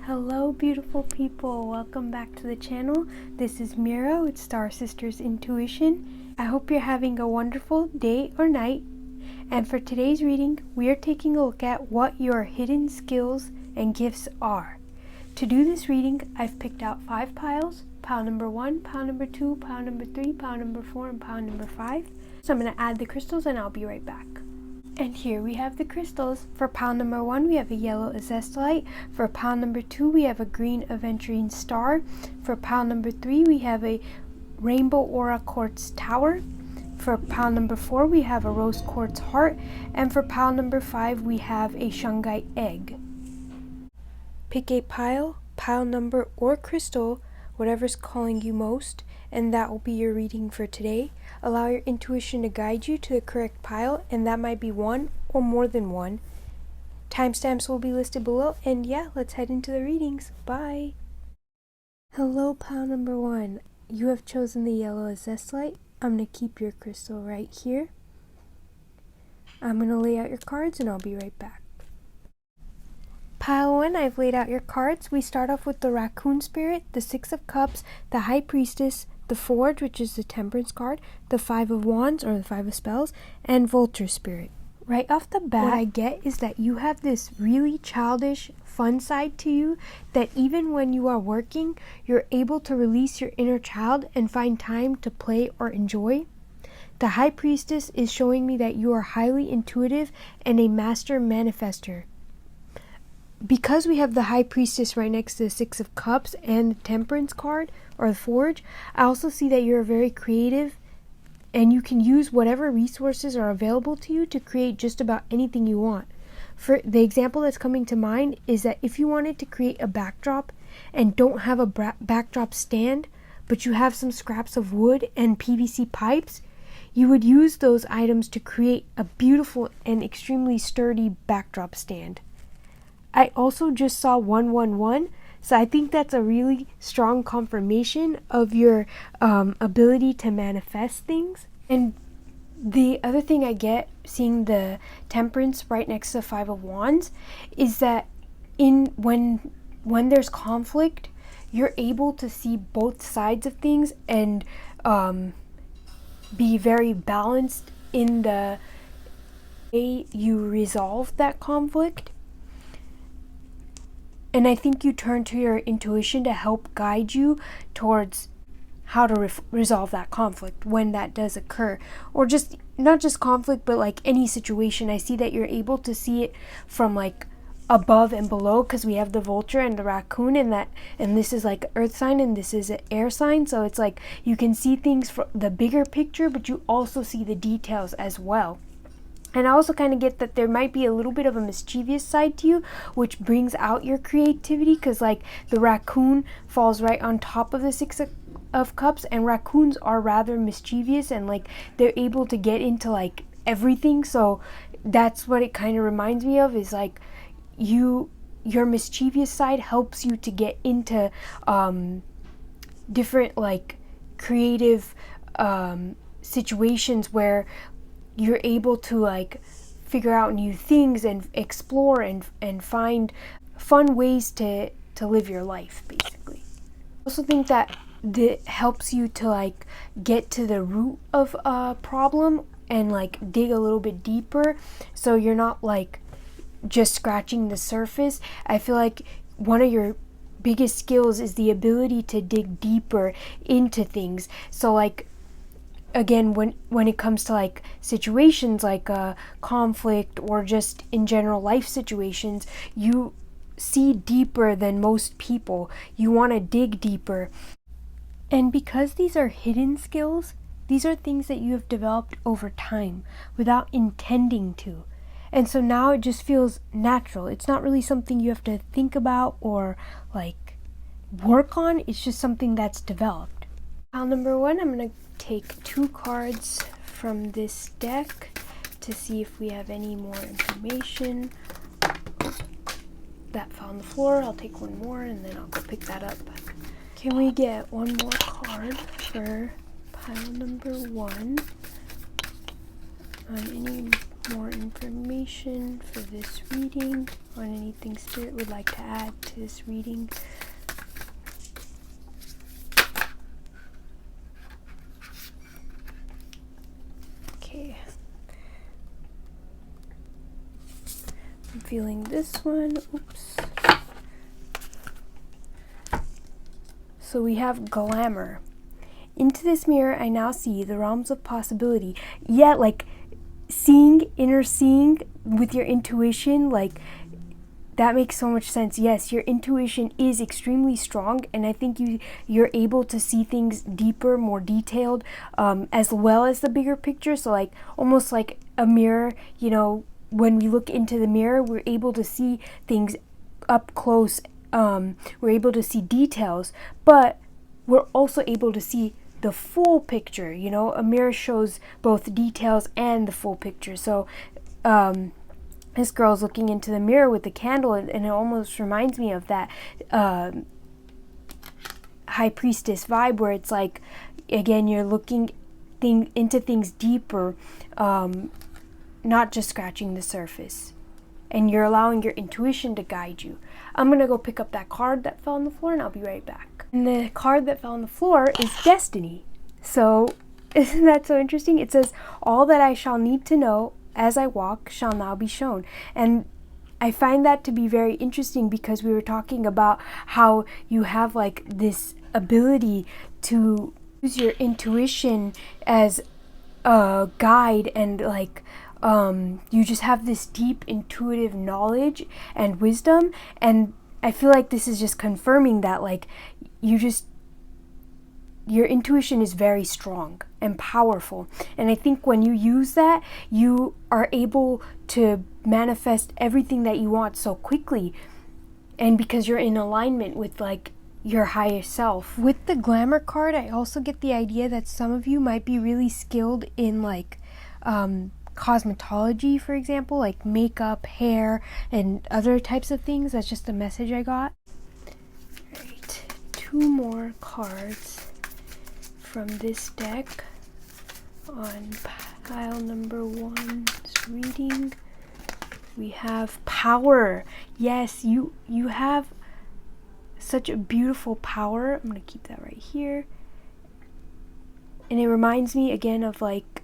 Hello beautiful people, welcome back to the channel. This is Mira with Star Sisters Intuition. I hope you're having a wonderful day or night. And for today's reading, we are taking a look at what your hidden skills and gifts are. To do this reading, I've picked out 5 piles. Pile number 1, pile number 2, pile number 3, pile number 4, and pile number 5. So I'm going to add the crystals and I'll be right back. And here we have the crystals. For pile number 1, we have a yellow azestolite. For pile number 2, we have a green aventurine star. For pile number 3, we have a rainbow aura quartz tower. For pile number 4, we have a rose quartz heart. And for pile number 5, we have a shungite egg. Pick a pile, pile number, or crystal, whatever's calling you most, and that will be your reading for today. Allow your intuition to guide you to the correct pile, and that might be one or more than one. Timestamps will be listed below, and yeah, let's head into the readings. Bye! Hello, pile number 1. You have chosen the yellow azestolite. I'm going to keep your crystal right here. I'm going to lay out your cards, and I'll be right back. Pile 1, I've laid out your cards. We start off with the raccoon spirit, the 6 of cups, the high priestess, the forge, which is the temperance card, the 5 of wands, or the 5 of spells, and vulture spirit. Right off the bat, what I get is that you have this really childish, fun side to you that even when you are working, you're able to release your inner child and find time to play or enjoy. The high priestess is showing me that you are highly intuitive and a master manifester. Because we have the high priestess right next to the 6 of cups and the temperance card or the forge, I also see that you're very creative and you can use whatever resources are available to you to create just about anything you want. For the example that's coming to mind is that if you wanted to create a backdrop and don't have a backdrop stand, but you have some scraps of wood and PVC pipes, you would use those items to create a beautiful and extremely sturdy backdrop stand. I also just saw 111, so I think that's a really strong confirmation of your ability to manifest things. And the other thing I get seeing the temperance right next to the 5 of wands is that when there's conflict, you're able to see both sides of things and be very balanced in the way you resolve that conflict. And I think you turn to your intuition to help guide you towards how to resolve that conflict when that does occur. Or just, not just conflict, but like any situation. I see that you're able to see it from like above and below because we have the vulture and the raccoon and this is like earth sign and this is an air sign. So it's like you can see things from the bigger picture, but you also see the details as well. And I also kind of get that there might be a little bit of a mischievous side to you, which brings out your creativity because like the raccoon falls right on top of the 6 of cups, and raccoons are rather mischievous and like they're able to get into like everything. So that's what it kind of reminds me of, is like your mischievous side helps you to get into different like creative situations where you're able to like figure out new things and explore and find fun ways to live your life, basically. I also think that helps you to like get to the root of a problem and like dig a little bit deeper, so you're not like just scratching the surface. I feel like one of your biggest skills is the ability to dig deeper into things. So like again, when it comes to like situations like conflict or just in general life situations, you see deeper than most people. You want to dig deeper. And because these are hidden skills, these are things that you have developed over time without intending to. And so now it just feels natural. It's not really something you have to think about or like work on. It's just something that's developed. Pile number 1, I'm going to take 2 cards from this deck to see if we have any more information. That fell on the floor. I'll take 1 more and then I'll go pick that up. Can we get 1 more card for pile number 1 on any more information for this reading, on anything Spirit would like to add to this reading. Okay. I'm feeling this one. Oops. So we have glamour. Into this mirror, I now see the realms of possibility. Yeah, like inner seeing with your intuition, like that makes so much sense. Yes, your intuition is extremely strong, and I think you're able to see things deeper, more detailed, as well as the bigger picture. So like almost like a mirror, you know, when we look into the mirror, we're able to see things up close. We're able to see details, but we're also able to see the full picture. You know, a mirror shows both details and the full picture. So this girl's looking into the mirror with the candle, and it almost reminds me of that high priestess vibe, where it's like, again, you're looking into things deeper, not just scratching the surface, and you're allowing your intuition to guide you. I'm gonna go pick up that card that fell on the floor, and I'll be right back. And the card that fell on the floor is Destiny. So isn't that so interesting? It says, all that I shall need to know as I walk shall now be shown. And I find that to be very interesting, because we were talking about how you have like this ability to use your intuition as a guide, and like you just have this deep intuitive knowledge and wisdom. And I feel like this is just confirming that, like, your intuition is very strong and powerful. And I think when you use that, you are able to manifest everything that you want so quickly. And because you're in alignment with like your higher self. With the glamour card, I also get the idea that some of you might be really skilled in like cosmetology, for example, like makeup, hair, and other types of things. That's just the message I got. Right, 2 more cards from this deck on pile number 1's reading. We have power. Yes, you have such a beautiful power. I'm gonna keep that right here. And it reminds me again of like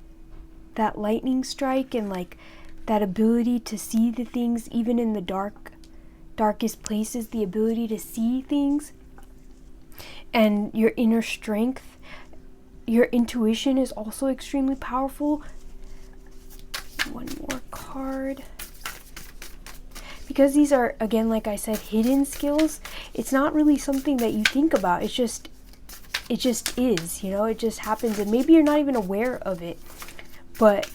that lightning strike, and like that ability to see the things even in the darkest places, the ability to see things, and your inner strength. Your intuition is also extremely powerful. 1 more card. Because these are, again, like I said, hidden skills, it's not really something that you think about. It just is, you know, it just happens, and maybe you're not even aware of it. But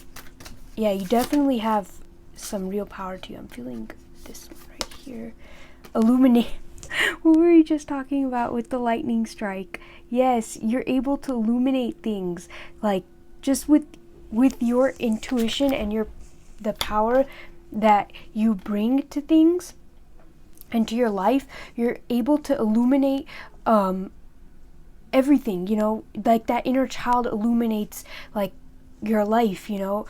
yeah, you definitely have some real power to you. I'm feeling this one right here. Illuminate. What were we just talking about with the lightning strike? Yes, you're able to illuminate things, like just with your intuition and the power that you bring to things and to your life. You're able to illuminate everything, you know, like that inner child illuminates like your life, you know.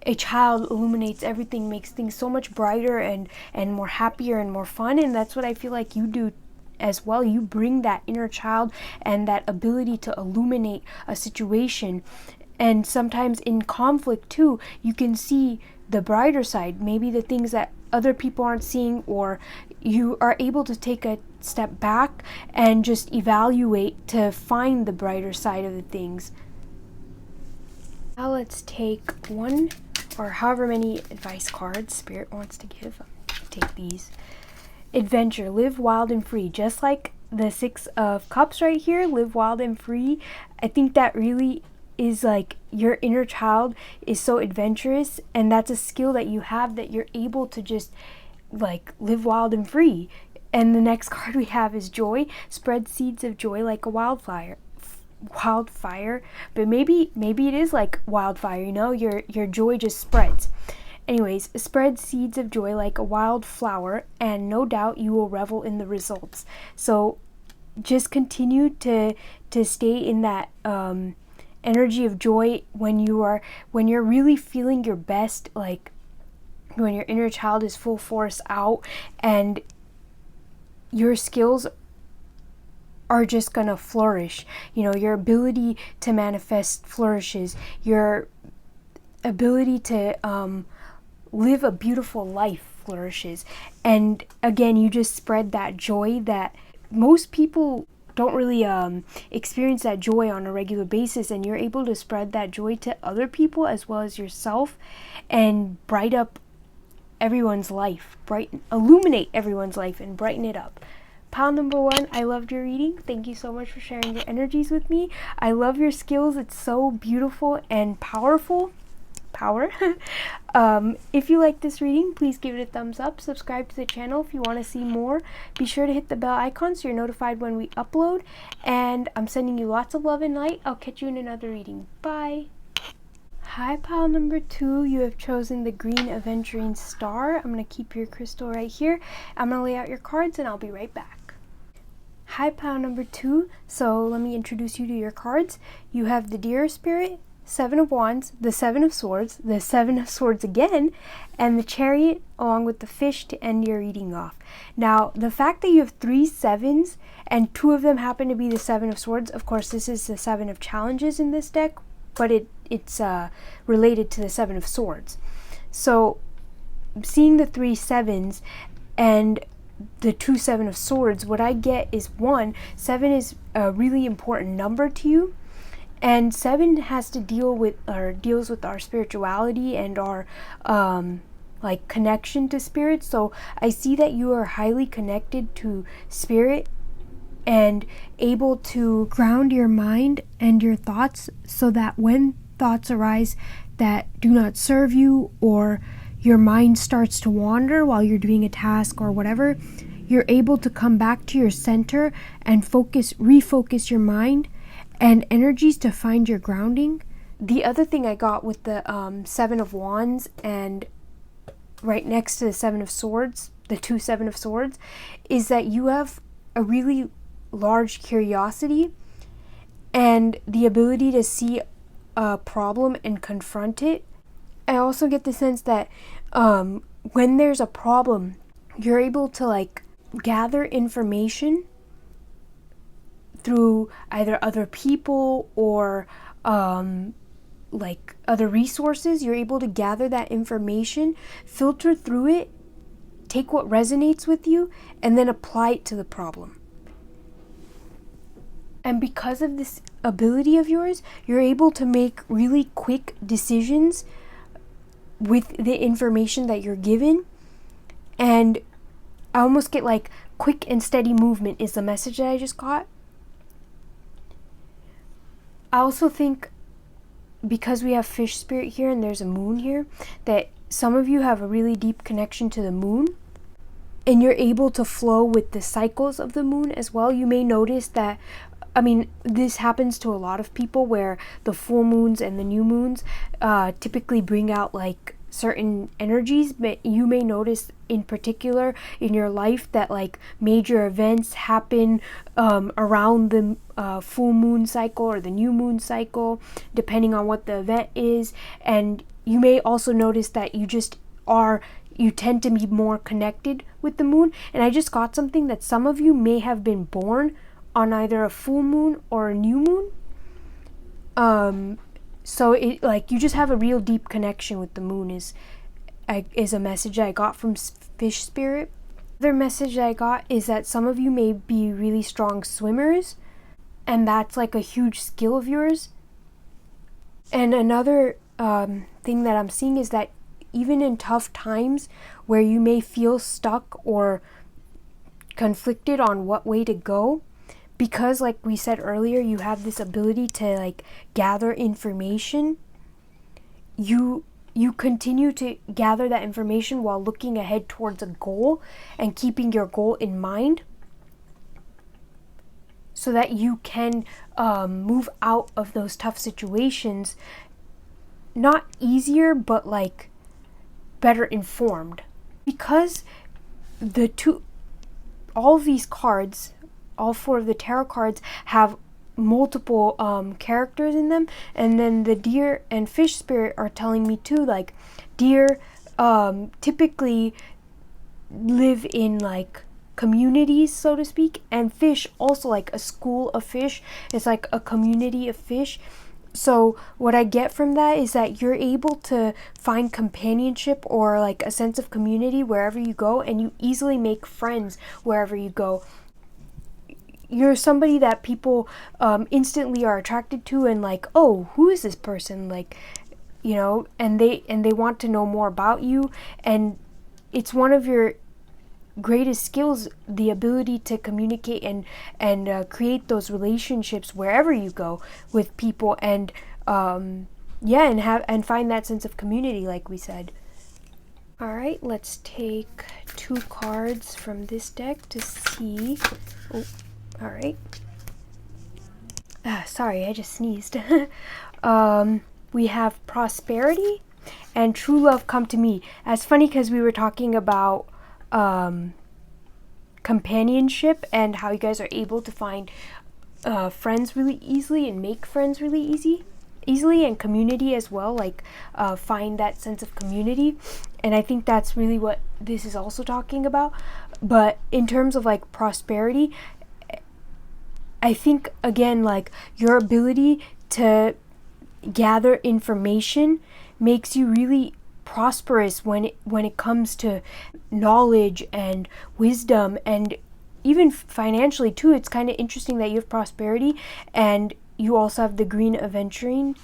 A child illuminates everything, makes things so much brighter and more happier and more fun. And that's what I feel like you do as well. You bring that inner child and that ability to illuminate a situation. And sometimes in conflict too, you can see the brighter side, maybe the things that other people aren't seeing, or you are able to take a step back and just evaluate to find the brighter side of the things. Now let's take 1 or however many advice cards Spirit wants to give. Take these. Adventure, live wild and free. Just like the 6 of Cups right here, live wild and free. I think that really is like your inner child is so adventurous, and that's a skill that you have, that you're able to just like live wild and free. And the next card we have is joy. Spread seeds of joy like a wildfire, but maybe it is like wildfire, you know, your joy just spreads. Anyways, spread seeds of joy like a wildflower, and no doubt you will revel in the results. So just continue to stay in that energy of joy when you're really feeling your best, like when your inner child is full force out and your skills are just gonna flourish. You know, your ability to manifest flourishes, your ability to live a beautiful life flourishes. And again, you just spread that joy that most people don't really experience, that joy on a regular basis, and you're able to spread that joy to other people as well as yourself and brighten up everyone's life, illuminate everyone's life and brighten it up. Pile number 1, I loved your reading. Thank you so much for sharing your energies with me. I love your skills. It's so beautiful and powerful. If you like this reading, please give it a thumbs up. Subscribe to the channel if you want to see more. Be sure to hit the bell icon so you're notified when we upload. And I'm sending you lots of love and light. I'll catch you in another reading. Bye. Hi, pile number 2. You have chosen the green aventurine star. I'm going to keep your crystal right here. I'm going to lay out your cards and I'll be right back. Hi, pile number 2. So let me introduce you to your cards. You have the Deer Spirit, 7 of Wands, the 7 of Swords, the 7 of Swords again, and the Chariot, along with the fish to end your reading off. Now, the fact that you have 3 sevens and 2 of them happen to be the 7 of Swords, of course, this is the 7 of Challenges in this deck, but it's related to the 7 of Swords. So, seeing the 3 sevens and the 2 7 of Swords, what I get is 1, 7 is a really important number to you. And 7 has to deals with our spirituality and our like connection to spirit. So I see that you are highly connected to spirit and able to ground your mind and your thoughts so that when thoughts arise that do not serve you, or your mind starts to wander while you're doing a task or whatever, you're able to come back to your center and refocus your mind and energies to find your grounding. The other thing I got with the 7 of Wands and right next to the 7 of Swords, the 2 7 of Swords, is that you have a really large curiosity and the ability to see a problem and confront it. I also get the sense that when there's a problem, you're able to like gather information through either other people or like other resources. You're able to gather that information, filter through it, take what resonates with you, and then apply it to the problem. And because of this ability of yours, you're able to make really quick decisions with the information that you're given. And I almost get like quick and steady movement is the message that I just got. I also think because we have fish spirit here and there's a moon here, that some of you have a really deep connection to the moon and you're able to flow with the cycles of the moon as well. You may notice that, I mean, this happens to a lot of people where the full moons and the new moons typically bring out like certain energies, but you may notice in particular in your life that like major events happen around the full moon cycle or the new moon cycle, depending on what the event is. And you may also notice that you tend to be more connected with the moon. And I just got something that some of you may have been born on either a full moon or a new moon. So it like you just have a real deep connection with the moon is a message I got from fish spirit. Another message I got is that some of you may be really strong swimmers, and that's like a huge skill of yours. And another thing that I'm seeing is that even in tough times where you may feel stuck or conflicted on what way to go, because like we said earlier, you have this ability to like gather information, you continue to gather that information while looking ahead towards a goal and keeping your goal in mind so that you can move out of those tough situations, not easier, but like better informed. Because all of these cards, all 4 of the tarot cards have multiple characters in them. And then the deer and fish spirit are telling me too, like deer typically live in like communities, so to speak, and fish also, like a school of fish is like a community of fish. So what I get from that is that you're able to find companionship or like a sense of community wherever you go, and you easily make friends wherever you go. You're somebody that people instantly are attracted to, and like, oh, who is this person, like, you know, and they want to know more about you. And it's one of your greatest skills, the ability to communicate and create those relationships wherever you go with people, and yeah, and have and find that sense of community, like we said. All right, let's take 2 cards from this deck to see. Oh, all right. Sorry, I just sneezed. We have prosperity and true love come to me. That's funny because we were talking about companionship and how you guys are able to find friends really easily and make friends really easily, and community as well, like find that sense of community. And I think that's really what this is also talking about. But in terms of like prosperity, I think again, like your ability to gather information makes you really prosperous when it comes to knowledge and wisdom, and even financially too. It's kind of interesting that you have prosperity and you also have the green aventurine,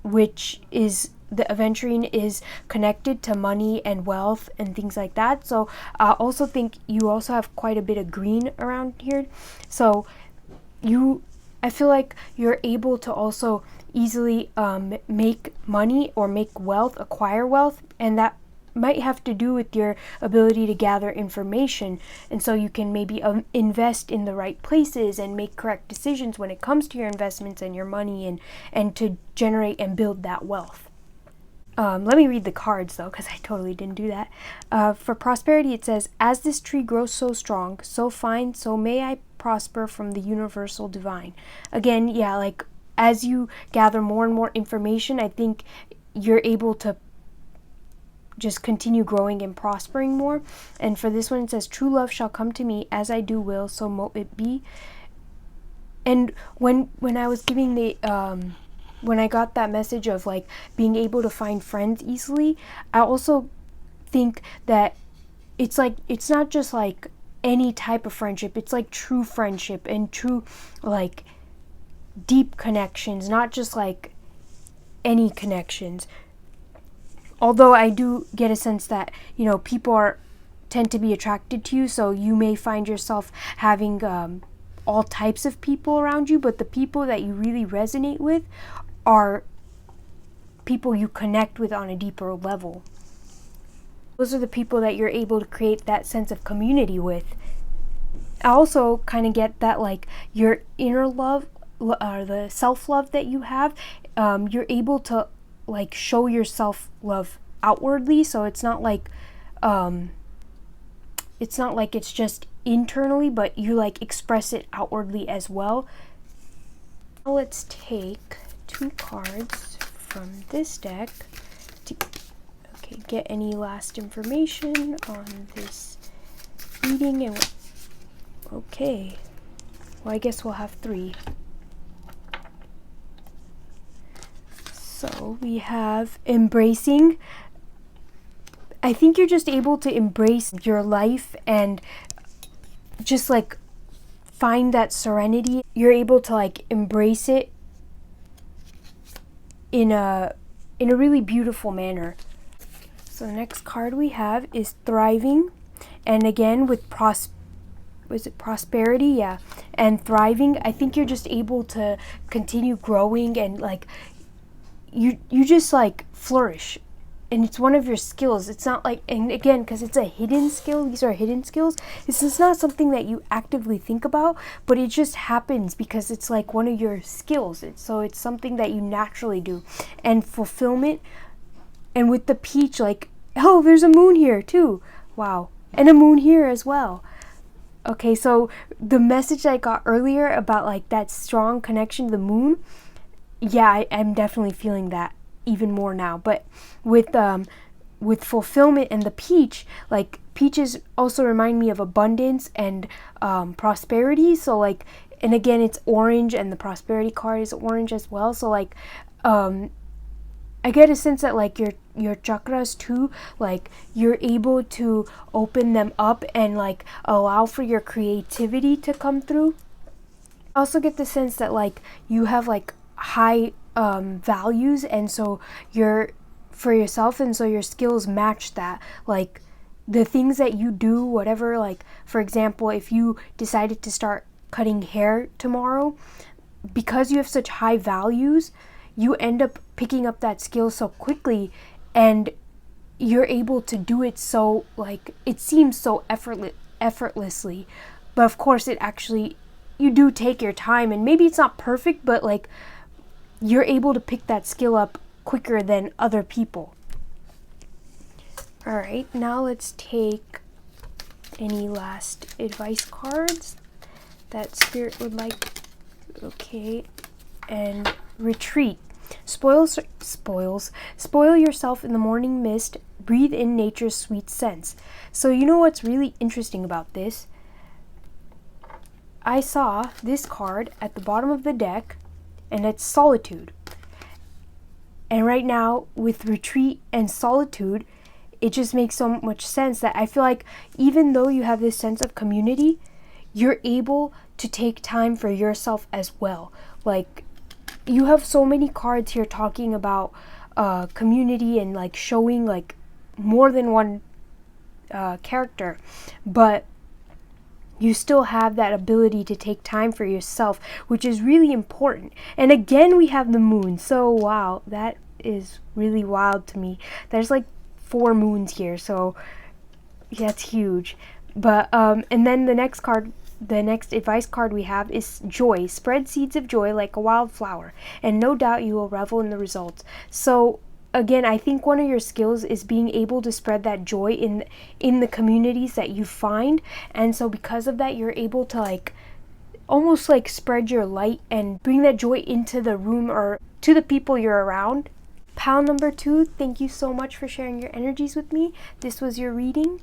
which is the aventurine is connected to money and wealth and things like that. So I also think you also have quite a bit of green around here. So I feel like you're able to also easily make money or make wealth, acquire wealth, and that might have to do with your ability to gather information. And so you can maybe invest in the right places and make correct decisions when it comes to your investments and your money, and to generate and build that wealth. Let me read the cards though, because I totally didn't do that. For prosperity, it says, as this tree grows so strong, so fine, so may I prosper from the universal divine. Again, yeah, like as you gather more and more information, I think you're able to just continue growing and prospering more. And for this one, it says, true love shall come to me, as I do will, so mote it be. And when I was giving the when I got that message of like being able to find friends easily, I also think that it's like, it's not just like any type of friendship, it's like true friendship and true like deep connections, not just like any connections. Although I do get a sense that, you know, people tend to be attracted to you, so you may find yourself having all types of people around you, but the people that you really resonate with are people you connect with on a deeper level. Those are the people that you're able to create that sense of community with. I also kind of get that like your inner love, the self-love that you have, you're able to like show your self-love outwardly. So it's not like it's just internally, but you like express it outwardly as well. Now let's take 2 cards from this deck to get any last information on this reading. And okay, well, I guess we'll have 3. So we have embracing. I think you're just able to embrace your life and just like find that serenity. You're able to like embrace it in a really beautiful manner. So the next card we have is thriving, and again with prosperity, yeah, and thriving. I think you're just able to continue growing and like you just like flourish, and it's one of your skills. It's not like, and again, because it's a hidden skill, these are hidden skills. This is not something that you actively think about, but it just happens because it's like one of your skills. So it's something that you naturally do. And fulfillment, and with the peach, like, oh, there's a moon here too. Wow. And a moon here as well. Okay, so the message I got earlier about like that strong connection to the moon, yeah, I'm definitely feeling that even more now. But with fulfillment and the peach, like peaches also remind me of abundance and prosperity. So like, and again, it's orange, and the prosperity card is orange as well. So like, I get a sense that like your chakras too, like you're able to open them up and like allow for your creativity to come through. I also get the sense that like you have like high values, and so you're for yourself, and so your skills match that. Like the things that you do, whatever, like for example, if you decided to start cutting hair tomorrow, because you have such high values, you end up picking up that skill so quickly, and you're able to do it so like it seems so effortlessly. But of course it actually, you do take your time, and maybe it's not perfect, but like you're able to pick that skill up quicker than other people. All right, now let's take any last advice cards that Spirit would like. Okay, and retreat. Spoil yourself in the morning mist. Breathe in nature's sweet scents. So you know what's really interesting about this? I saw this card at the bottom of the deck, and it's solitude. And right now, with retreat and solitude, it just makes so much sense that I feel like even though you have this sense of community, you're able to take time for yourself as well. Like, you have so many cards here talking about community and like showing like more than one character, but you still have that ability to take time for yourself, which is really important. And again, we have the moon. So wow, that is really wild to me. There's like 4 moons here, so yeah, it's huge. But and then the next card, the next advice card we have is joy. Spread seeds of joy like a wildflower, and no doubt you will revel in the results. So again, I think one of your skills is being able to spread that joy in the communities that you find. And so because of that, you're able to like almost like spread your light and bring that joy into the room or to the people you're around. Pal number 2, thank you so much for sharing your energies with me. This was your reading.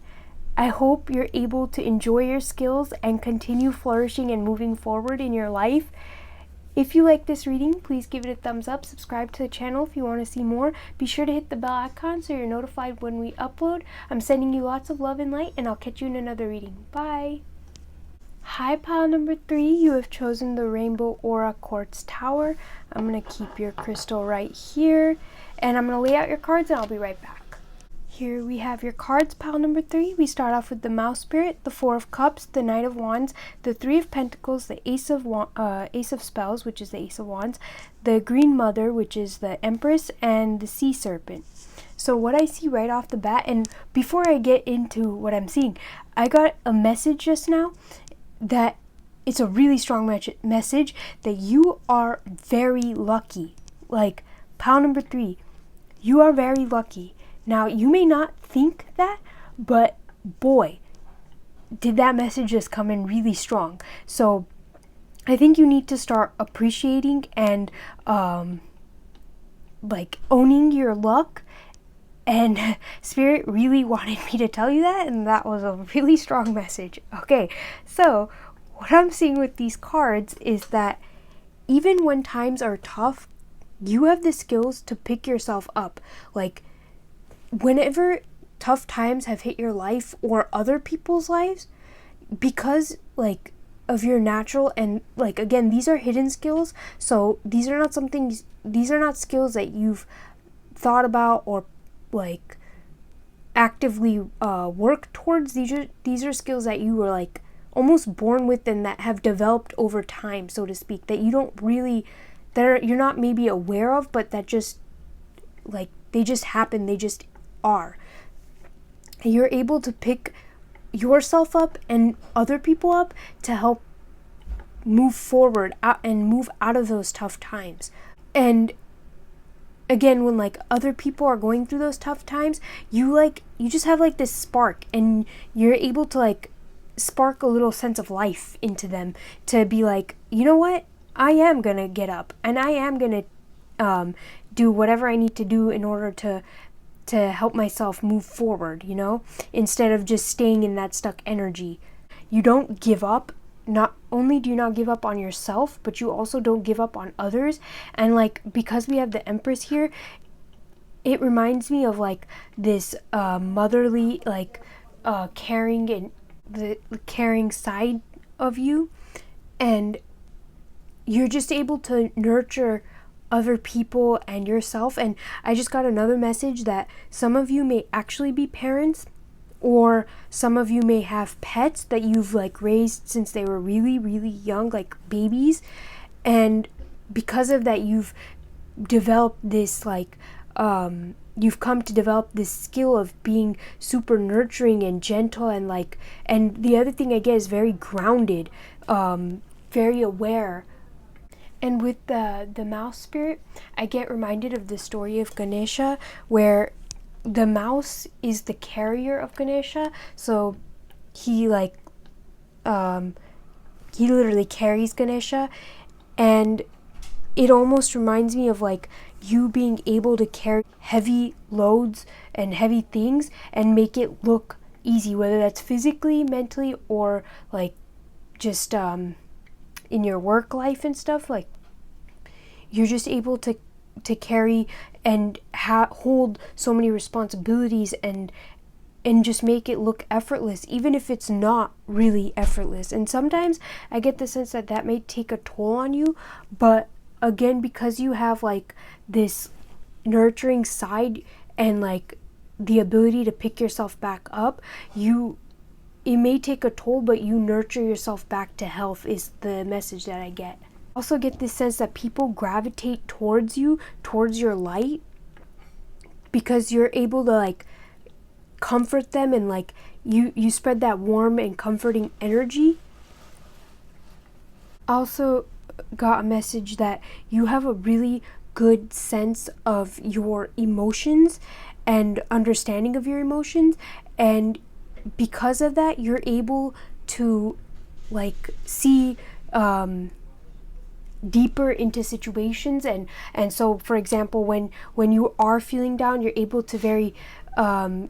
I hope you're able to enjoy your skills and continue flourishing and moving forward in your life. If you like this reading, please give it a thumbs up. Subscribe to the channel if you want to see more. Be sure to hit the bell icon so you're notified when we upload. I'm sending you lots of love and light, and I'll catch you in another reading. Bye! Hi, pile number 3. You have chosen the Rainbow Aura Quartz Tower. I'm going to keep your crystal right here, and I'm going to lay out your cards, and I'll be right back. Here we have your cards, pile number 3. We start off with the Mouse Spirit, the 4 of Cups, the Knight of Wands, the 3 of Pentacles, the Ace of Spells, which is the Ace of Wands, the Green Mother, which is the Empress, and the Sea Serpent. So what I see right off the bat, and before I get into what I'm seeing, I got a message just now that it's a really strong message that you are very lucky. Like, pile number 3, you are very lucky. Now, you may not think that, but boy, did that message just come in really strong. So I think you need to start appreciating and like owning your luck. And Spirit really wanted me to tell you that, and that was a really strong message. Okay, so what I'm seeing with these cards is that even when times are tough, you have the skills to pick yourself up. Like, whenever tough times have hit your life or other people's lives, because like of your natural, and like again, these are hidden skills, so these are not skills that you've thought about or like actively work towards. These are skills that you were like almost born with and that have developed over time, so to speak, that you don't really, you're not maybe aware of, but that just like they just happen, they just are. You're able to pick yourself up and other people up to help move forward and move out of those tough times. And again, when like other people are going through those tough times, you just have like this spark, and you're able to like spark a little sense of life into them, to be like, you know what, I am gonna get up and I am gonna do whatever I need to do in order to help myself move forward, you know, instead of just staying in that stuck energy. You don't give up. Not only do you not give up on yourself, but you also don't give up on others. And like, because we have the Empress here, it reminds me of like this motherly, like caring, and the caring side of you, and you're just able to nurture other people and yourself. And I just got another message that some of you may actually be parents, or some of you may have pets that you've like raised since they were really, really young, like babies, and because of that you've developed this like you've come to develop this skill of being super nurturing and gentle, and like, and the other thing I get is very grounded, very aware. And with the mouse spirit, I get reminded of the story of Ganesha, where the mouse is the carrier of Ganesha. So he like he literally carries Ganesha, and it almost reminds me of like you being able to carry heavy loads and heavy things and make it look easy, whether that's physically, mentally, or like just in your work life and stuff. Like, you're just able to carry and hold so many responsibilities and just make it look effortless, even if it's not really effortless. And sometimes I get the sense that that may take a toll on you, but again, because you have like this nurturing side and like the ability to pick yourself back up, it may take a toll, but you nurture yourself back to health, is the message that I get. Also get this sense that people gravitate towards you, towards your light, because you're able to like comfort them, and like you spread that warm and comforting energy. Also got a message that you have a really good sense of your emotions and understanding of your emotions, and because of that you're able to like see deeper into situations, and so for example, when you are feeling down, you're able to very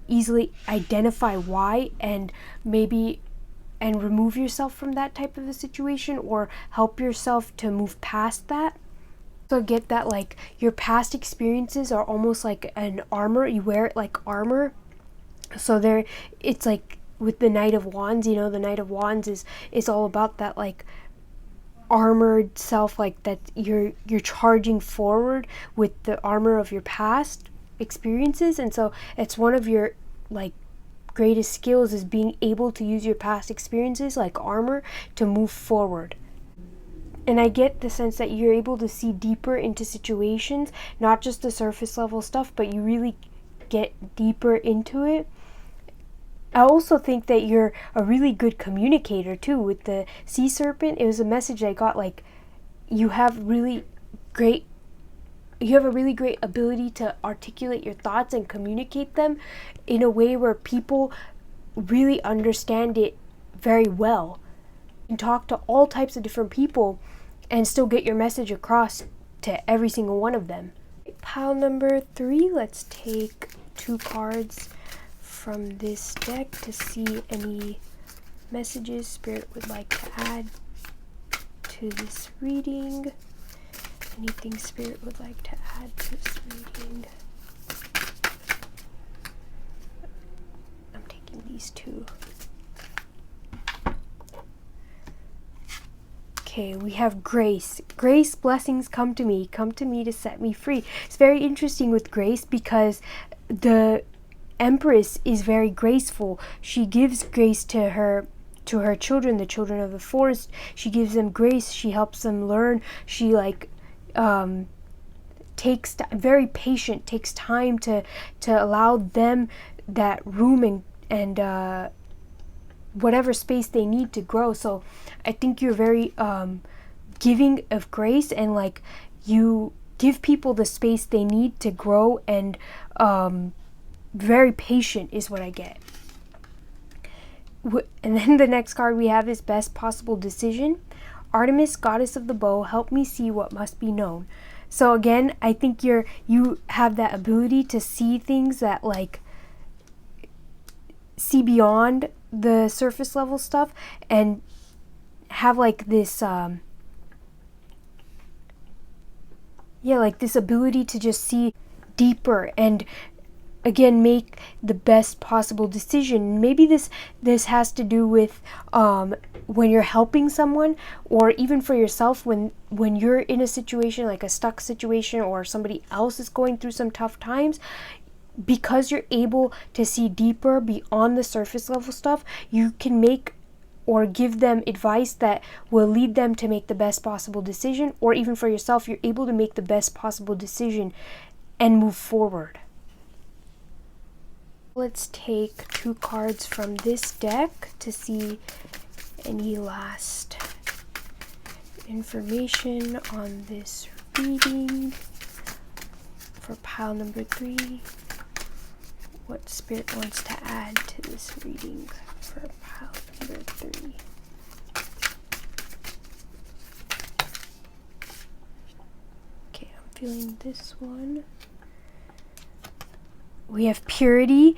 easily identify why, and maybe remove yourself from that type of a situation, or help yourself to move past that. So get that like your past experiences are almost like an armor. You wear it like armor. So it's like with the Knight of Wands, you know, the Knight of Wands is all about that like armored self, like that you're charging forward with the armor of your past experiences. And so it's one of your like greatest skills, is being able to use your past experiences like armor to move forward. And I get the sense that you're able to see deeper into situations, not just the surface level stuff, but you really get deeper into it. I also think that you're a really good communicator too. With the sea serpent, it was a message I got, like you have a really great ability to articulate your thoughts and communicate them in a way where people really understand it very well. You can talk to all types of different people and still get your message across to every single one of them. Pile number 3, let's take 2 cards from this deck to see any messages Spirit would like to add to this reading. Anything Spirit would like to add to this reading. I'm taking these 2. Okay, we have grace. Grace, blessings come to me to set me free. It's very interesting with grace because the Empress is very graceful. She gives grace to her children, the children of the forest. She gives them grace. She helps them learn. She very patient, takes time to allow them that room and whatever space they need to grow. So I think you're very giving of grace, and like you give people the space they need to grow, and very patient is what I get. And then the next card we have is Best Possible Decision. Artemis, goddess of the bow, help me see what must be known. So again, I think you have that ability to see things that like see beyond the surface level stuff and have like this like this ability to just see deeper and again make the best possible decision. Maybe this has to do with when you're helping someone, or even for yourself when you're in a situation like a stuck situation or somebody else is going through some tough times. Because you're able to see deeper beyond the surface level stuff, you can make or give them advice that will lead them to make the best possible decision, or even for yourself, you're able to make the best possible decision and move forward. Let's take 2 cards from this deck to see any last information on this reading for pile number 3. What Spirit wants to add to this reading for pile number 3. Okay, I'm feeling this one. We have purity,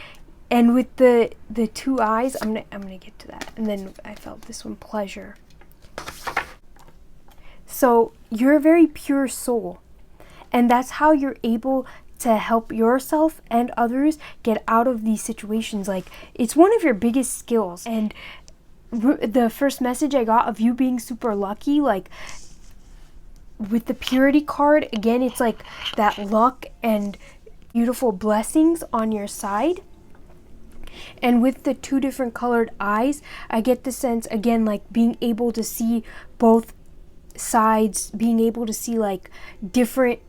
and with the 2 eyes, I'm gonna get to that. And then I felt this one, pleasure. So you're a very pure soul, and that's how you're able to help yourself and others get out of these situations. Like, it's one of your biggest skills. And the first message I got of you being super lucky, like with the purity card, again, it's like that luck and beautiful blessings on your side. And with the 2 different colored eyes, I get the sense, again, like being able to see both sides, being able to see like different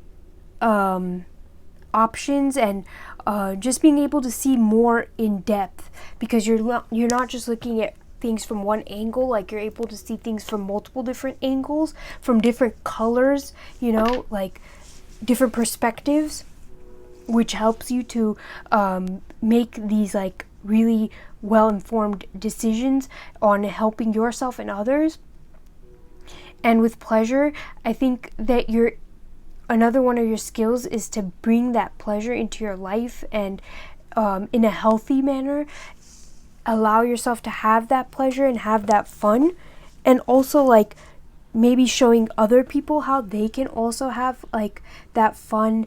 options, and just being able to see more in depth, because you're not just looking at things from one angle. Like, you're able to see things from multiple different angles, from different colors, like different perspectives, which helps you to make these like really well-informed decisions on helping yourself and others. And with pleasure, I think that another one of your skills is to bring that pleasure into your life, and in a healthy manner, allow yourself to have that pleasure and have that fun, and also like maybe showing other people how they can also have like that fun,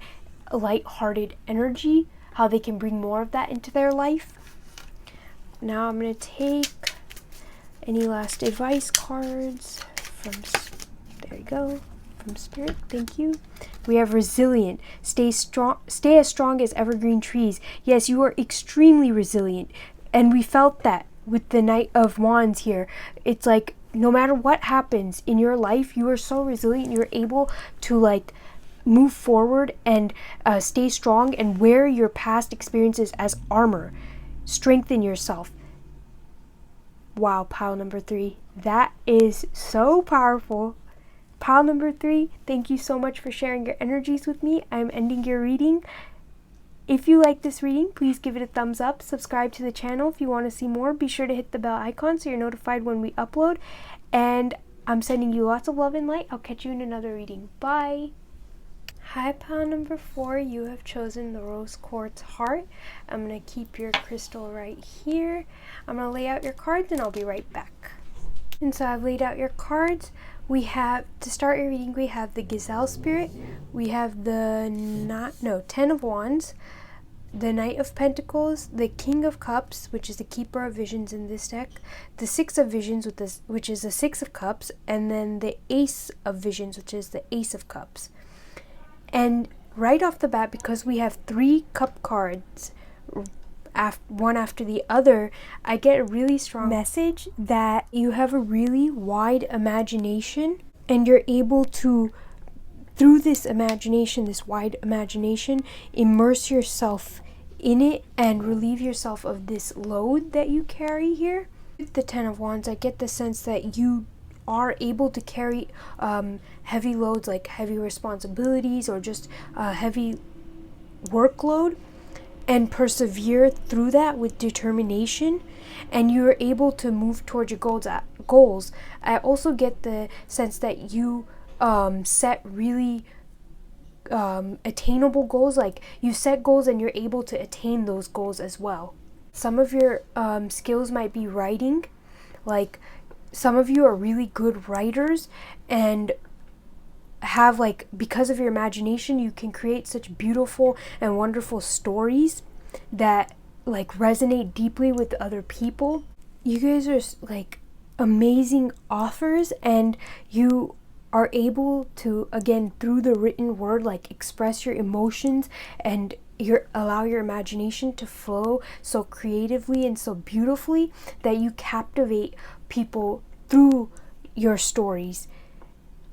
light-hearted energy, how they can bring more of that into their life. Now I'm going to take any last advice cards from, there you go, from Spirit. Thank you. We have resilient. Stay as strong as evergreen trees. Yes, you are extremely resilient. And we felt that with the Knight of Wands here. It's like, no matter what happens in your life, you are so resilient. You're able to like move forward and stay strong, and wear your past experiences as armor. Strengthen yourself. Wow, pile number 3. That is so powerful. Pile number 3, thank you so much for sharing your energies with me. I'm ending your reading. If you like this reading, please give it a thumbs up. Subscribe to the channel if you want to see more. Be sure to hit the bell icon so you're notified when we upload. And I'm sending you lots of love and light. I'll catch you in another reading. Bye. Hi, pile number 4. You have chosen the Rose Quartz Heart. I'm going to keep your crystal right here. I'm going to lay out your cards, and I'll be right back. And so I've laid out your cards. We have, to start your reading, we have the Gazelle Spirit. We have the 10 of Wands, the Knight of Pentacles, the King of Cups, which is the Keeper of Visions in this deck, the 6 of Visions, which is the 6 of Cups, and then the Ace of Visions, which is the Ace of Cups. And right off the bat, because we have 3 cup cards, one after the other, I get a really strong message that you have a really wide imagination, and you're able to, through this imagination, this wide imagination, immerse yourself in it and relieve yourself of this load that you carry here. With the 10 of Wands, I get the sense that you are able to carry heavy loads, like heavy responsibilities or just heavy workload. and persevere through that with determination, and you're able to move towards your goals. I also get the sense that you set really attainable goals. Like, you set goals and you're able to attain those goals as well. Some of your skills might be writing. Like, some of you are really good writers and have, like, because of your imagination, you can create such beautiful and wonderful stories that like resonate deeply with other people. You guys are like amazing authors, and you are able to, again, through the written word, like, express your emotions and allow your imagination to flow so creatively and so beautifully that you captivate people through your stories.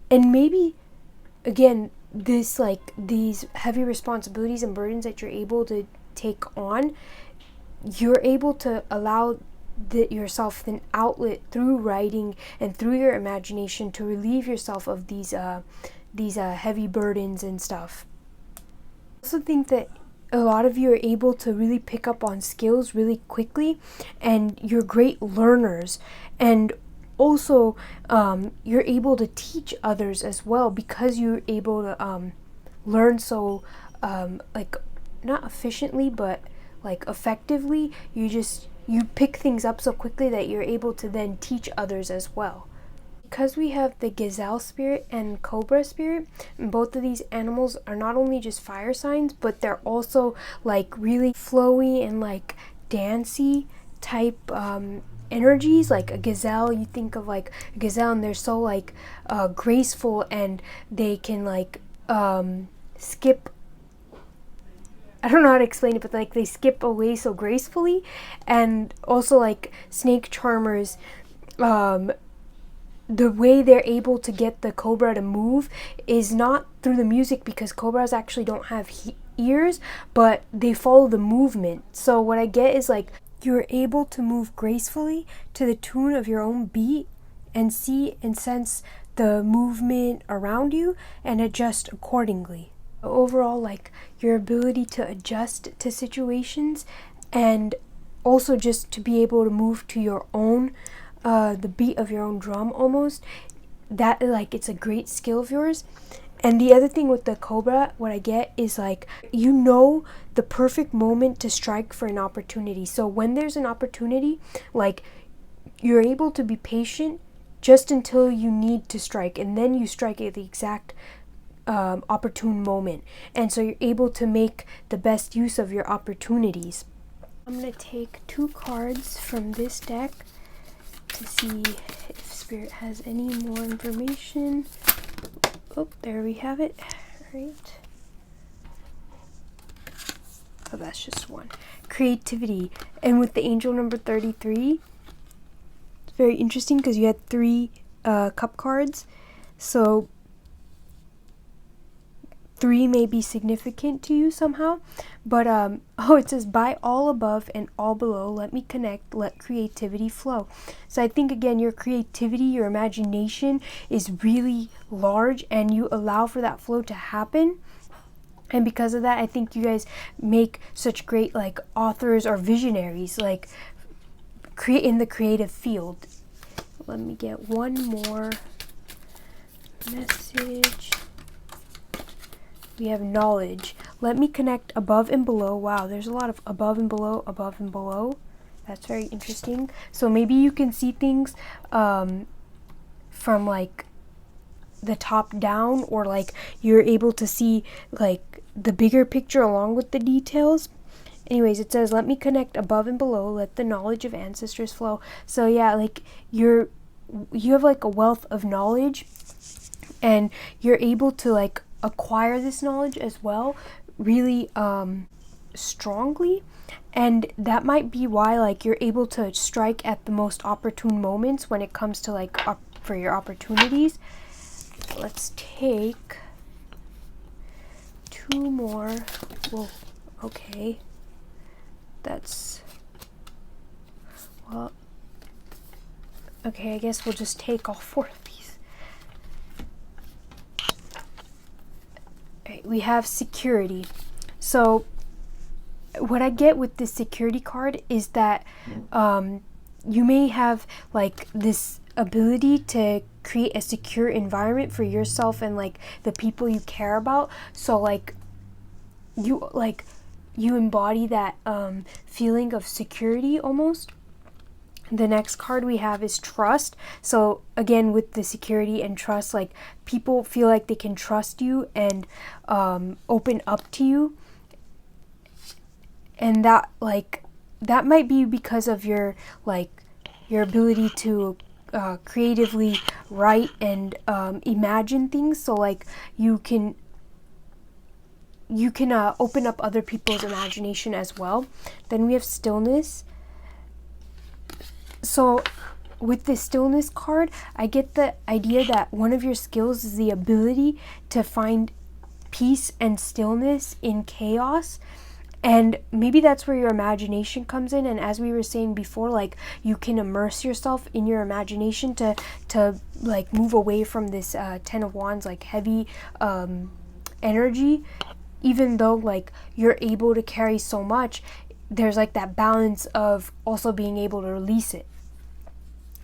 And maybe, again, these heavy responsibilities and burdens that you're able to take on, you're able to allow yourself an outlet through writing and through your imagination to relieve yourself of these heavy burdens and stuff. I also think that a lot of you are able to really pick up on skills really quickly, and you're great learners, and also you're able to teach others as well, because you're able to learn so like, not efficiently, but like effectively. You pick things up so quickly that you're able to then teach others as well. Because we have the gazelle spirit and cobra spirit, and both of these animals are not only just fire signs, but they're also like really flowy and like dancey type energies. Like a gazelle, you think of like a gazelle, and they're so like graceful, and they can like skip, I don't know how to explain it, but like they skip away so gracefully. And also like snake charmers, the way they're able to get the cobra to move is not through the music, because cobras actually don't have ears, but they follow the movement. So what I get is like, you're able to move gracefully to the tune of your own beat and see and sense the movement around you and adjust accordingly. Overall, like, your ability to adjust to situations, and also just to be able to move to your own the beat of your own drum almost, that, like, it's a great skill of yours. And the other thing with the cobra, what I get is like, you know the perfect moment to strike for an opportunity. So when there's an opportunity, like, you're able to be patient just until you need to strike, and then you strike at the exact opportune moment. And so you're able to make the best use of your opportunities. I'm going to take 2 cards from this deck to see if Spirit has any more information. Oh, there we have it. Right. Oh, that's just 1. Creativity. And with the angel number 33, it's very interesting because you had 3 cup cards. So 3 may be significant to you somehow, but it says, by all above and all below, let me connect, let creativity flow. So I think, again, your creativity, your imagination is really large, and you allow for that flow to happen. And because of that, I think you guys make such great, like, authors or visionaries, like, in the creative field. Let me get one more message. We have knowledge. Let me connect above and below. Wow, there's a lot of above and below, above and below. That's very interesting. So maybe you can see things from like the top down, or like you're able to see like the bigger picture along with the details. Anyways, it says, let me connect above and below, let the knowledge of ancestors flow. So yeah, like you have like a wealth of knowledge, and you're able to like acquire this knowledge as well really strongly. And that might be why, like, you're able to strike at the most opportune moments when it comes to like for your opportunities. Let's take 2 more. Whoa, okay, that's, well, okay, I guess we'll just take all 4 of these. Right, we have security. So what I get with this security card is that you may have like this ability to create a secure environment for yourself and like the people you care about. So like you embody that feeling of security almost. The next card we have is trust. So again, with the security and trust, like people feel like they can trust you and open up to you, and that might be because of your ability to creatively write and imagine things. So like you can open up other people's imagination as well. Then we have stillness. So with the stillness card, I get the idea that one of your skills is the ability to find peace and stillness in chaos. And maybe that's where your imagination comes in. And as we were saying before, like you can immerse yourself in your imagination to like move away from this Ten of Wands, like heavy energy. Even though like you're able to carry so much, there's like that balance of also being able to release it.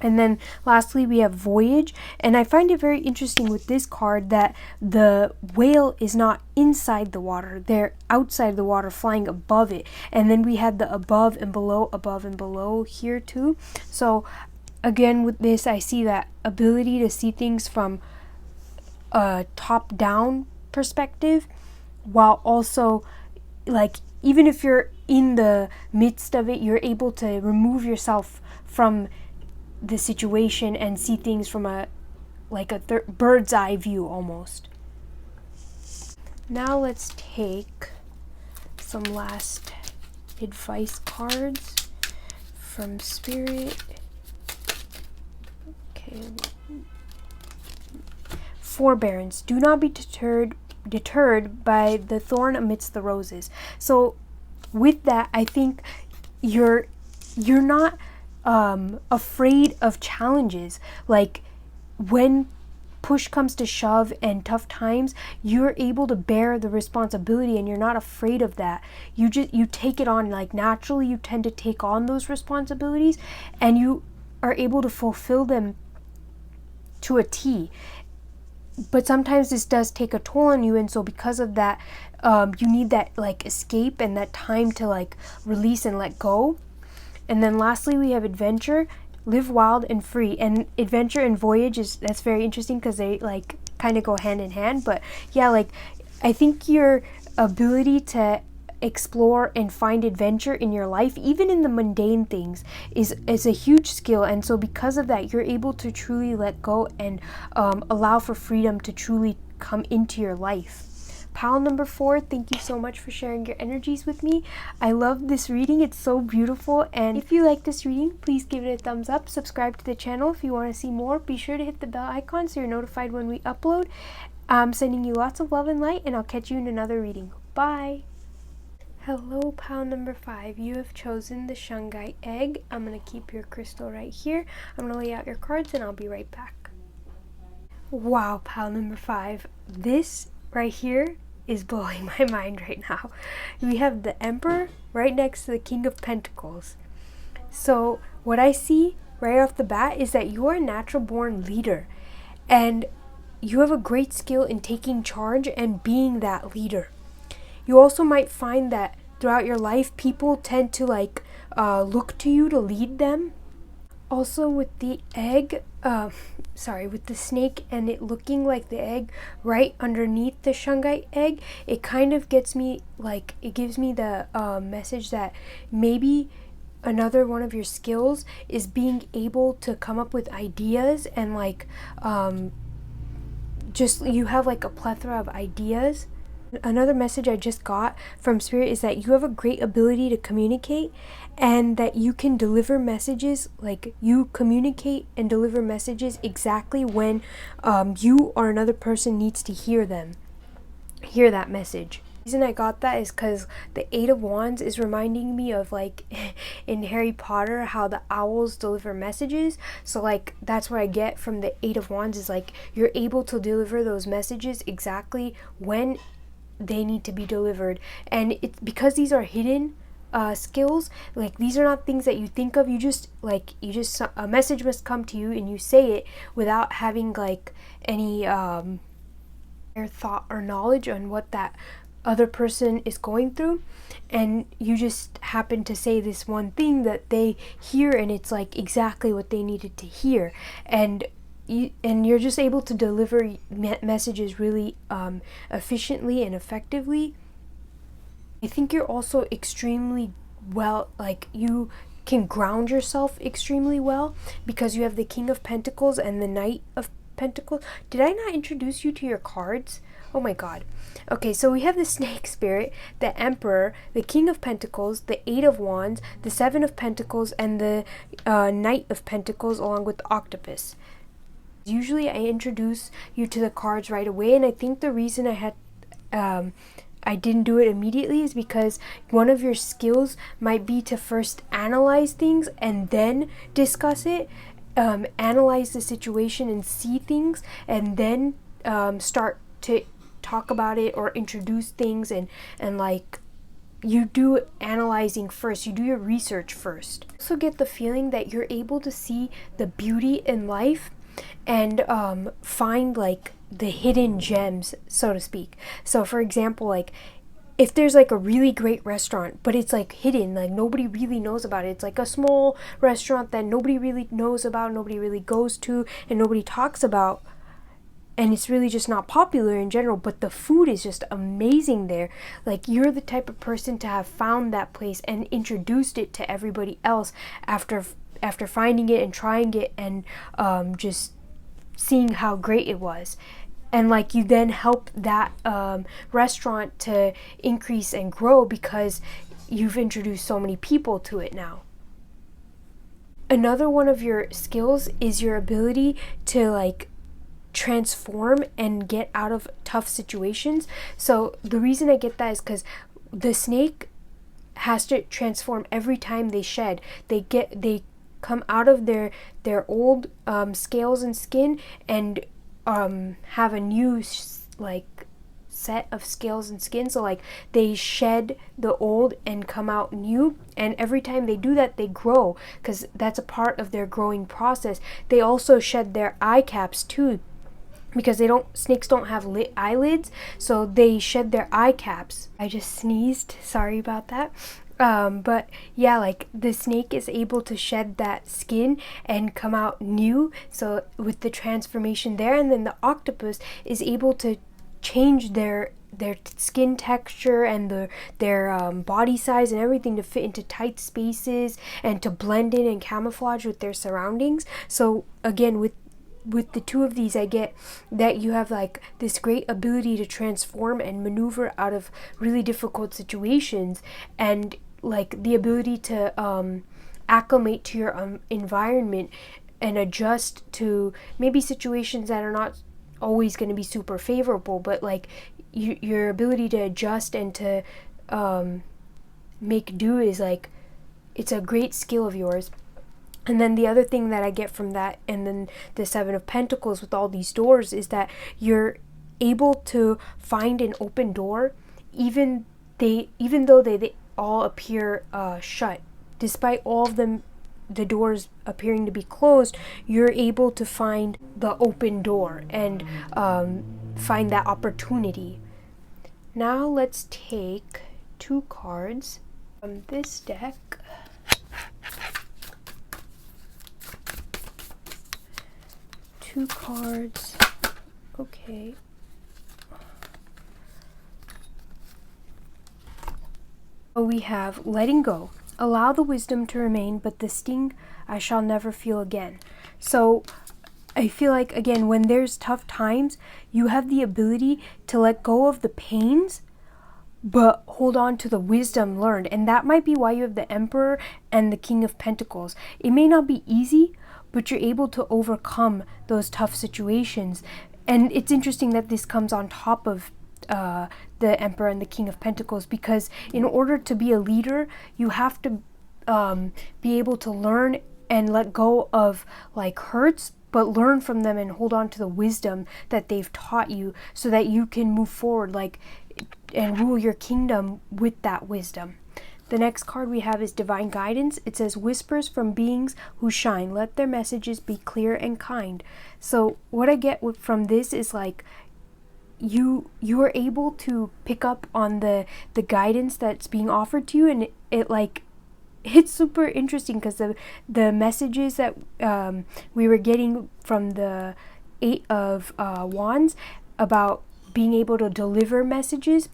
And then lastly, we have voyage. And I find it very interesting with this card that the whale is not inside the water. They're outside the water, flying above it. And then we have the above and below here too. So again, with this, I see that ability to see things from a top-down perspective, while also like even if you're in the midst of it, you're able to remove yourself from the situation and see things from a bird's eye view almost. Now let's take some last advice cards from Spirit. Okay. Forbearance. Do not be deterred by the thorn amidst the roses. So with that, I think you're not afraid of challenges. Like when push comes to shove and tough times, you're able to bear the responsibility and you're not afraid of that. You take it on, like naturally you tend to take on those responsibilities and you are able to fulfill them to a T. But sometimes this does take a toll on you, and so because of that, you need that like escape and that time to like release and let go. And then lastly, we have adventure. Live wild and free. And adventure and voyage that's very interesting because they like kind of go hand in hand. But yeah, like I think your ability to explore and find adventure in your life, even in the mundane things, is a huge skill. And so because of that, you're able to truly let go and allow for freedom to truly come into your life. Pile number 4, thank you so much for sharing your energies with me. I love this reading. It's so beautiful. And if you like this reading, please give it a thumbs up. Subscribe to the channel if you want to see more. Be sure to hit the bell icon so you're notified when we upload. I'm sending you lots of love and light, and I'll catch you in another reading. Bye. Hello, pile number 5. You have chosen the Shungite egg. I'm going to keep your crystal right here. I'm going to lay out your cards and I'll be right back. Wow, pile number 5. This right here is blowing my mind right now. We have the Emperor right next to the King of Pentacles. So what I see right off the bat is that you are a natural born leader and you have a great skill in taking charge and being that leader. You also might find that throughout your life, people tend to look to you to lead them. Also with the egg, with the snake and it looking like the egg right underneath the Shungite egg, it kind of gets me it gives me the message that maybe another one of your skills is being able to come up with ideas and you have a plethora of ideas. Another message I just got from Spirit is that you have a great ability to communicate and that you can deliver messages, you communicate and deliver messages exactly when you or another person needs to hear that message. The reason I got that is because the 8 of Wands is reminding me of in Harry Potter how the owls deliver messages. So that's what I get from the 8 of Wands is you're able to deliver those messages exactly when they need to be delivered. And it's because these are hidden skills, like these are not things that you think of. You just a message must come to you and you say it without having like any thought or knowledge on what that other person is going through, and you just happen to say this one thing that they hear, and it's like exactly what they needed to hear, and you're just able to deliver messages really efficiently and effectively. I think you're also extremely well, like you can ground yourself extremely well because you have the King of Pentacles and the Knight of Pentacles. Did I not introduce you to your cards? Oh my god. Okay, so we have the Snake Spirit, the Emperor, the King of Pentacles, the Eight of Wands, the Seven of Pentacles, and the Knight of Pentacles, along with the Octopus. Usually I introduce you to the cards right away, and I think the reason I didn't do it immediately is because one of your skills might be to first analyze things and then discuss it, analyze the situation and see things, and then start to talk about it or introduce things, and like you do analyzing first, you do your research first. Also get the feeling that you're able to see the beauty in life and find like the hidden gems, so to speak. So for example, like if there's like a really great restaurant but it's like hidden, like nobody really knows about it, it's like a small restaurant that nobody really knows about, nobody really goes to, and nobody talks about, and it's really just not popular in general, but the food is just amazing there. Like you're the type of person to have found that place and introduced it to everybody else after finding it and trying it, and just seeing how great it was. And like you then help that restaurant to increase and grow because you've introduced so many people to it now. Another one of your skills is your ability to like transform and get out of tough situations. So the reason I get that is because the snake has to transform every time they shed. They come out of their old scales and skin and have a new like set of scales and skin. So like they shed the old and come out new, and every time they do that they grow because that's a part of their growing process. They also shed their eye caps too, because snakes don't have eyelids, so they shed their eye caps. I just sneezed, sorry about that. But yeah, like the snake is able to shed that skin and come out new, so with the transformation there. And then the octopus is able to change their skin texture and their body size and everything to fit into tight spaces and to blend in and camouflage with their surroundings. So again, with the two of these, I get that you have like this great ability to transform and maneuver out of really difficult situations, and like the ability to acclimate to your environment and adjust to maybe situations that are not always going to be super favorable, but like your ability to adjust and to make do is like, it's a great skill of yours. And then the other thing that I get from that, and then the Seven of Pentacles with all these doors, is that you're able to find an open door even though they all appear shut. Despite all of them, the doors appearing to be closed, you're able to find the open door and find that opportunity. Now let's take 2 cards from this deck. Two cards. Okay. We have letting go. Allow the wisdom to remain, but the sting I shall never feel again. So I feel like, again, when there's tough times, you have the ability to let go of the pains, but hold on to the wisdom learned. And that might be why you have the Emperor and the King of Pentacles. It may not be easy, but you're able to overcome those tough situations. And it's interesting that this comes on top of the Emperor and the King of Pentacles, because in order to be a leader, you have to be able to learn and let go of like hurts, but learn from them and hold on to the wisdom that they've taught you so that you can move forward. Like rule your kingdom with that wisdom. The next card we have is Divine Guidance. It says, whispers from beings who shine. Let their messages be clear and kind. So what I get from this is like, you are able to pick up on the guidance that's being offered to you, and it's super interesting because the messages that we were getting from the Eight of Wands about being able to deliver messages,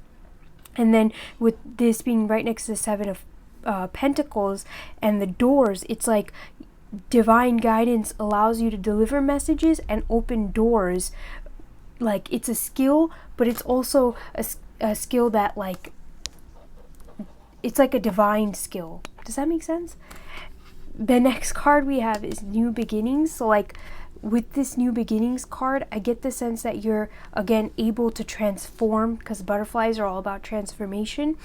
and then with this being right next to the Seven of Pentacles and the doors, it's like divine guidance allows you to deliver messages and open doors. Like, it's a skill, but it's also a skill that, like, it's like a divine skill. Does that make sense? The next card we have is New Beginnings. So, like, with this New Beginnings card, I get the sense that you're, again, able to transform, because butterflies are all about transformation,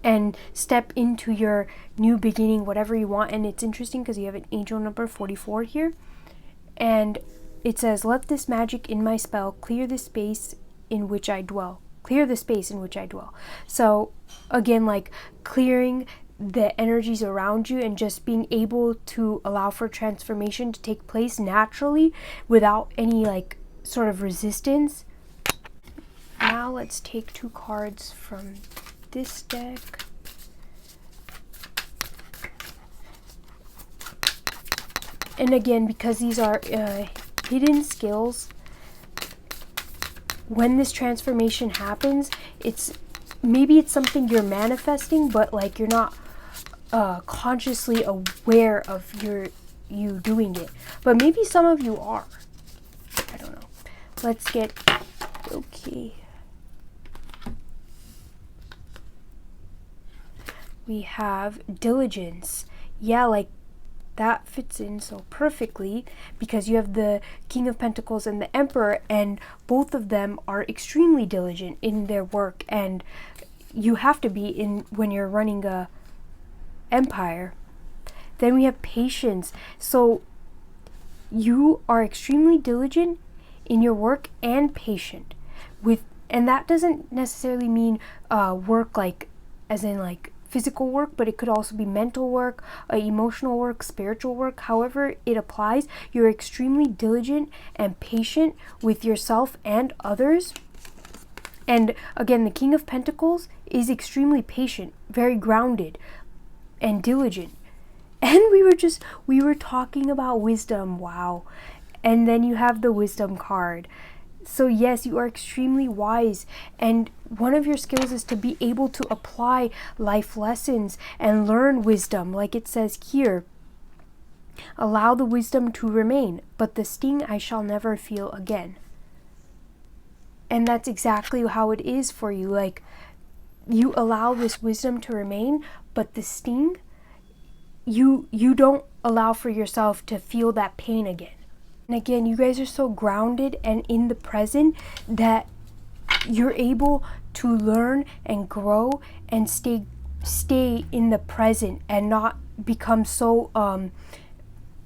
and step into your new beginning, whatever you want. And it's interesting because you have an angel number 44 here. And it says, let this magic in my spell clear the space in which I dwell. Clear the space in which I dwell. So again, like clearing the energies around you and just being able to allow for transformation to take place naturally without any like sort of resistance. Now let's take 2 cards from this deck. And again, because these are hidden skills, when this transformation happens, it's something you're manifesting, but like you're not consciously aware of you doing it. But maybe some of you are. I don't know. Let's get okay. We have diligence. Yeah, like that fits in so perfectly because you have the King of Pentacles and the Emperor, and both of them are extremely diligent in their work, and you have to be in when you're running a empire. Then we have patience. So you are extremely diligent in your work and patient and that doesn't necessarily mean work like as in like physical work, but it could also be mental work, emotional work, spiritual work. However it applies, you're extremely diligent and patient with yourself and others. And again, the King of Pentacles is extremely patient, very grounded and diligent. And we were talking about wisdom. Wow. And then you have the wisdom card. So yes, you are extremely wise, and one of your skills is to be able to apply life lessons and learn wisdom, like it says here. Allow the wisdom to remain, but the sting I shall never feel again. And that's exactly how it is for you. Like, you allow this wisdom to remain, but the sting, you don't allow for yourself to feel that pain again. And again, you guys are so grounded and in the present that you're able to learn and grow and stay in the present and not become so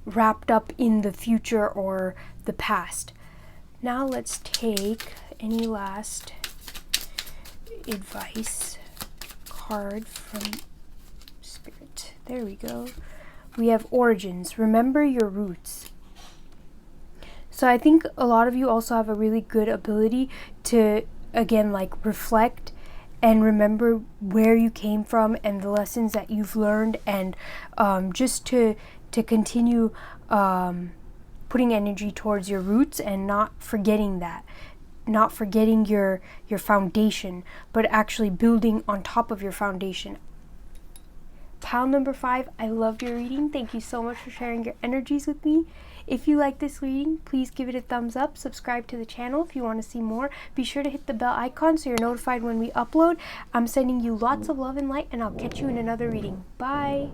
wrapped up in the future or the past. Now let's take any last advice card from Spirit. There we go. We have origins. Remember your roots. So I think a lot of you also have a really good ability to, again, like reflect and remember where you came from and the lessons that you've learned, and just to continue putting energy towards your roots and not forgetting that. Not forgetting your foundation, but actually building on top of your foundation. Pile number 5, I loved your reading. Thank you so much for sharing your energies with me. If you like this reading, please give it a thumbs up. Subscribe to the channel if you want to see more. Be sure to hit the bell icon so you're notified when we upload. I'm sending you lots of love and light, and I'll catch you in another reading. Bye!